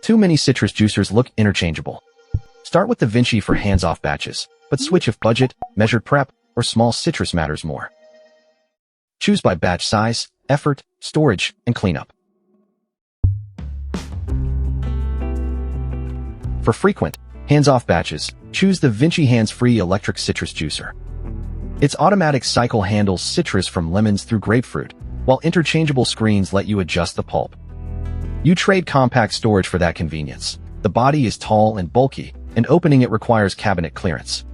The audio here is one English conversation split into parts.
Too many citrus juicers look interchangeable. Start with the Vinci for hands-off batches, but switch if budget, measured prep, or small citrus matters more. Choose by batch size, effort, storage, and cleanup. For frequent, hands-off batches, choose the Vinci hands-free electric citrus juicer. Its automatic cycle handles citrus from lemons through grapefruit, while interchangeable screens let you adjust the pulp. You trade compact storage for that convenience. The body is tall and bulky, and opening it requires cabinet clearance.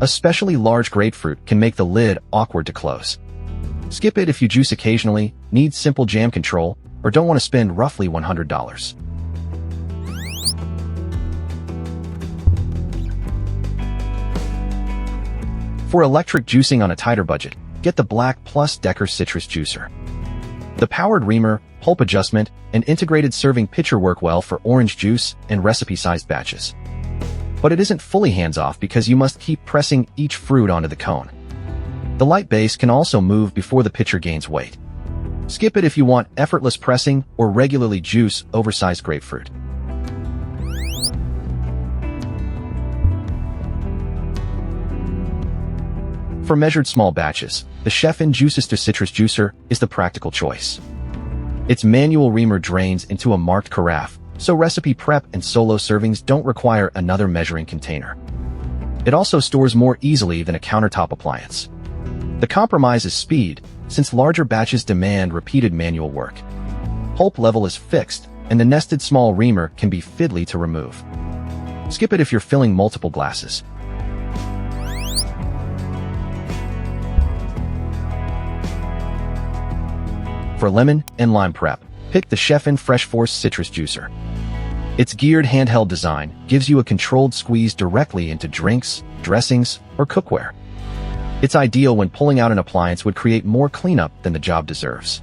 Especially large grapefruit can make the lid awkward to close. Skip it if you juice occasionally, need simple jam control, or don't want to spend roughly $100. For electric juicing on a tighter budget, get the Black+Decker Citrus Juicer. The powered reamer, pulp adjustment, and integrated serving pitcher work well for orange juice and recipe-sized batches. But it isn't fully hands-off because you must keep pressing each fruit onto the cone. The light base can also move before the pitcher gains weight. Skip it if you want effortless pressing or regularly juice oversized grapefruit. For measured small batches, the Juicester Citrus Juicer is the practical choice. Its manual reamer drains into a marked carafe, so recipe prep and solo servings don't require another measuring container. It also stores more easily than a countertop appliance. The compromise is speed, since larger batches demand repeated manual work. Pulp level is fixed, and the nested small reamer can be fiddly to remove. Skip it if you're filling multiple glasses. For lemon and lime prep, pick the FreshForce Citrus Juicer. Its geared handheld design gives you a controlled squeeze directly into drinks, dressings, or cookware. It's ideal when pulling out an appliance would create more cleanup than the job deserves.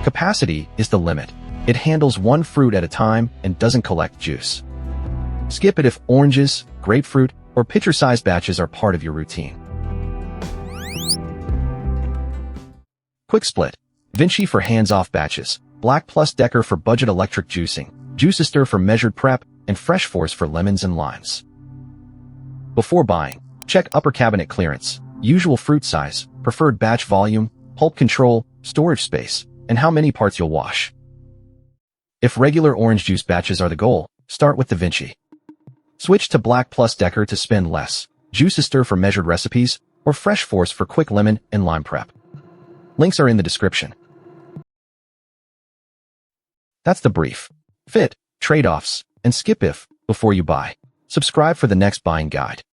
Capacity is the limit. It handles one fruit at a time and doesn't collect juice. Skip it if oranges, grapefruit, or pitcher-sized batches are part of your routine. Quick split. Vinci for hands-off batches, Black+Decker for budget electric juicing, Juicester for measured prep, and FreshForce for lemons and limes. Before buying, check upper cabinet clearance, usual fruit size, preferred batch volume, pulp control, storage space, and how many parts you'll wash. If regular orange juice batches are the goal, start with the Vinci. Switch to Black+Decker to spend less, Juicester for measured recipes, or FreshForce for quick lemon and lime prep. Links are in the description. That's the brief. Fit, trade-offs, and skip if before you buy. Subscribe for the next buying guide.